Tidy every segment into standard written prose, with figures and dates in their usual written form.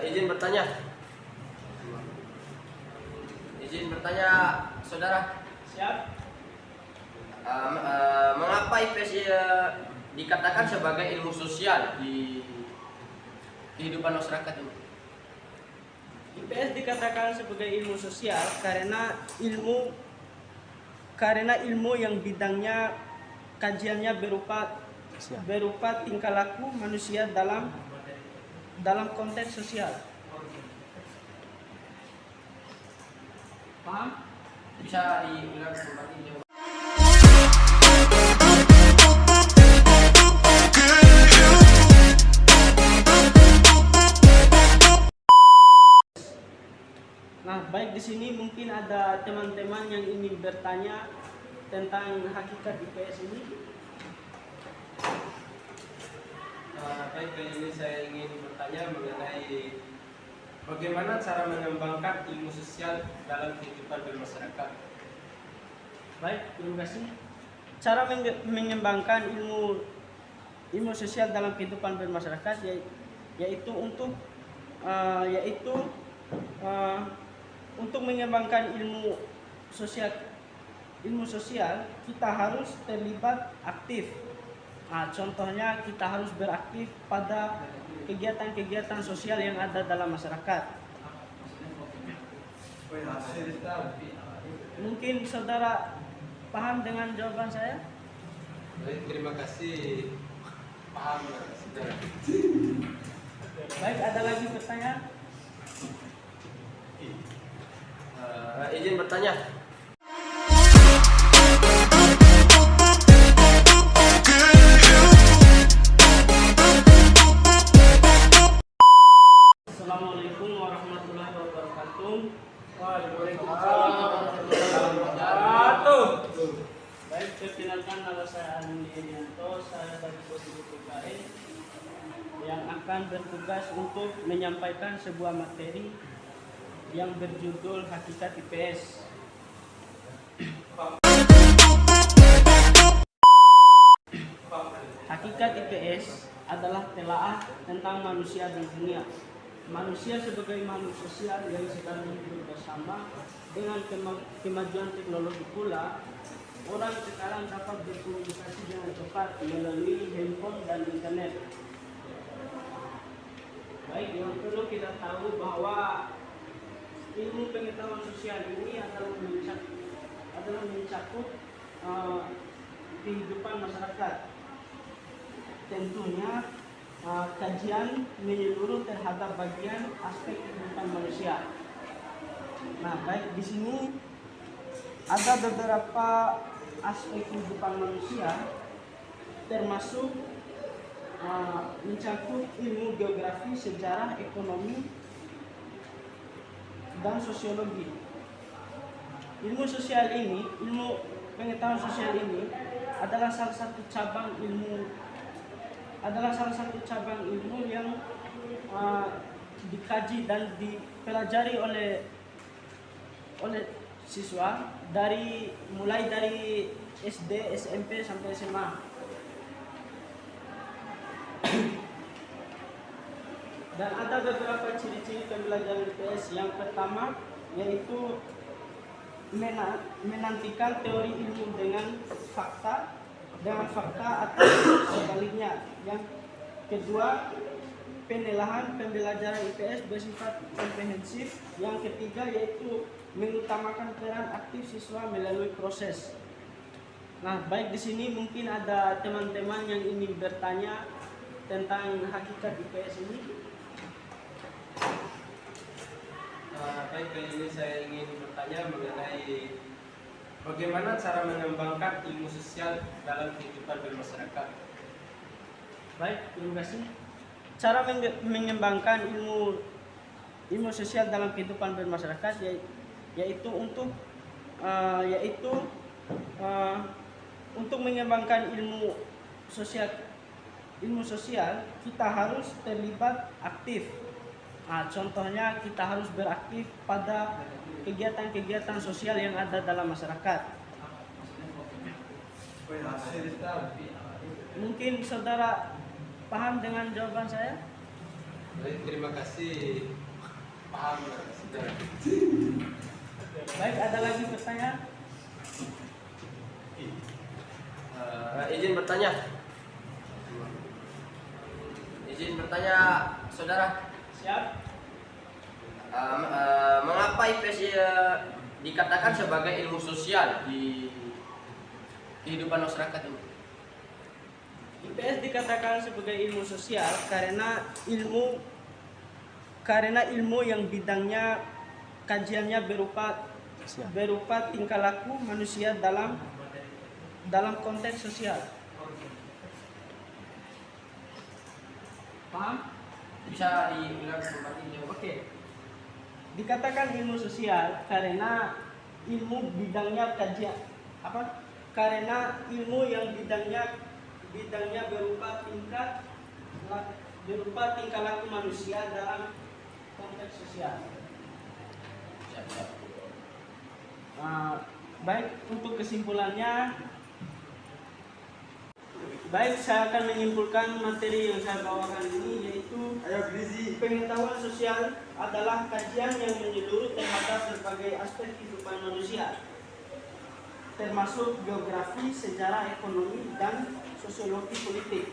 Izin bertanya. Izin bertanya, saudara. Siap. Mengapa IPS dikatakan sebagai ilmu sosial di kehidupan masyarakat ini? IPS dikatakan sebagai ilmu sosial karena ilmu yang bidangnya kajiannya berupa tingkah laku manusia dalam konteks sosial. Paham? Bisa diulang kembali? Nah, baik, di sini mungkin ada teman-teman yang ingin bertanya tentang hakikat IPS ini. Baik, kali ini saya ingin bertanya mengenai bagaimana cara mengembangkan ilmu sosial dalam kehidupan bermasyarakat. Baik, terima kasih. Cara mengembangkan ilmu sosial dalam kehidupan bermasyarakat yaitu untuk mengembangkan ilmu sosial kita harus terlibat aktif. Nah, contohnya kita harus beraktif pada kegiatan-kegiatan sosial yang ada dalam masyarakat. Mungkin saudara paham dengan jawaban saya? Baik, terima kasih. Paham, saudara. Baik, ada lagi pertanyaan? Izin bertanya. Assalamualaikum warahmatullahi wabarakatuh. Waalaikumsalam warahmatullahi wabarakatuh. Baik, perkenalkan, nama saya Andi Irianto. Saya dari posisi PKN yang akan bertugas untuk menyampaikan sebuah materi yang berjudul Hakikat IPS. Hakikat IPS adalah telaah tentang manusia dan dunia. Manusia sebagai makhluk sosial yang sedang hidup bersama. Dengan kemajuan teknologi pula, orang sekarang dapat berkomunikasi dengan cepat melalui handphone dan internet. Baik, yang perlu kita tahu bahwa ilmu pengetahuan sosial ini adalah mencakup kehidupan masyarakat. Tentunya kajian menyeluruh terhadap bagian aspek kehidupan manusia. Nah, baik, di sini ada beberapa aspek kehidupan manusia, termasuk mencakup ilmu geografi, sejarah, ekonomi, dan sosiologi. Ilmu pengetahuan sosial ini adalah salah satu cabang ilmu yang dikaji dan dipelajari oleh siswa mulai dari SD, SMP sampai SMA. Dan ada beberapa ciri-ciri pembelajaran IPS. Yang pertama yaitu menantikan teori ilmu dengan fakta atau sebaliknya. Yang kedua, penelahan pembelajaran IPS bersifat komprehensif. Yang ketiga yaitu mengutamakan peran aktif siswa melalui proses. Nah, baik, di sini mungkin ada teman-teman yang ingin bertanya tentang hakikat IPS ini. Baik, kali ini saya ingin bertanya mengenai bagaimana cara mengembangkan ilmu sosial dalam kehidupan bermasyarakat. Baik, terima kasih. Cara mengembangkan ilmu sosial dalam kehidupan bermasyarakat yaitu untuk mengembangkan ilmu sosial kita harus terlibat aktif. Nah, contohnya kita harus beraktif pada kegiatan-kegiatan sosial yang ada dalam masyarakat. Mungkin saudara paham dengan jawaban saya? Baik, terima kasih. Paham ya, sudah. Baik, ada lagi pertanyaan? Izin bertanya. Izin bertanya, saudara. Siap. Mengapa IPS dikatakan sebagai ilmu sosial di kehidupan masyarakat ini? IPS dikatakan sebagai ilmu sosial karena ilmu yang bidangnya kajiannya berupa tingkah laku manusia dalam konteks sosial. Paham? Bisa diulang kembali? Oke. Dikatakan ilmu sosial karena ilmu bidangnya kajian apa? Karena ilmu yang bidangnya berupa tingkah laku manusia dalam konteks sosial. Siap. Baik, untuk kesimpulannya, saya akan menyimpulkan materi yang saya bawakan ini, yaitu pengetahuan sosial adalah kajian yang menyeluruh terhadap berbagai aspek kehidupan manusia, termasuk geografi, sejarah, ekonomi, dan sosiologi politik.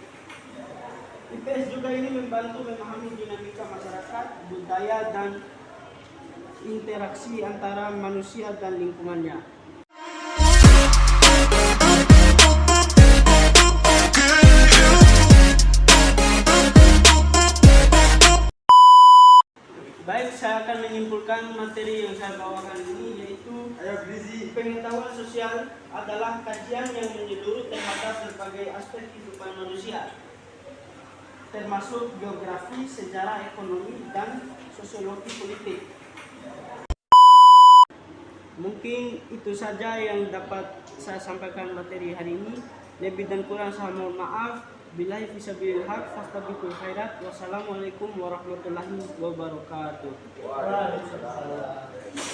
IPS juga ini membantu memahami dinamika masyarakat, budaya, dan interaksi antara manusia dan lingkungannya. Baik, saya akan menyimpulkan materi yang saya bawakan ini, yaitu pengetahuan sosial adalah kajian yang menyeluruh terhadap berbagai aspek kehidupan manusia, termasuk geografi, sejarah, ekonomi, dan sosiologi politik. Mungkin itu saja yang dapat saya sampaikan materi hari ini. Lebih dan kurang saya mohon maaf. Billahi fisabilil haq, fastabiqul khairat. Wassalamualaikum warahmatullahi wabarakatuh. Waalaikumsalam.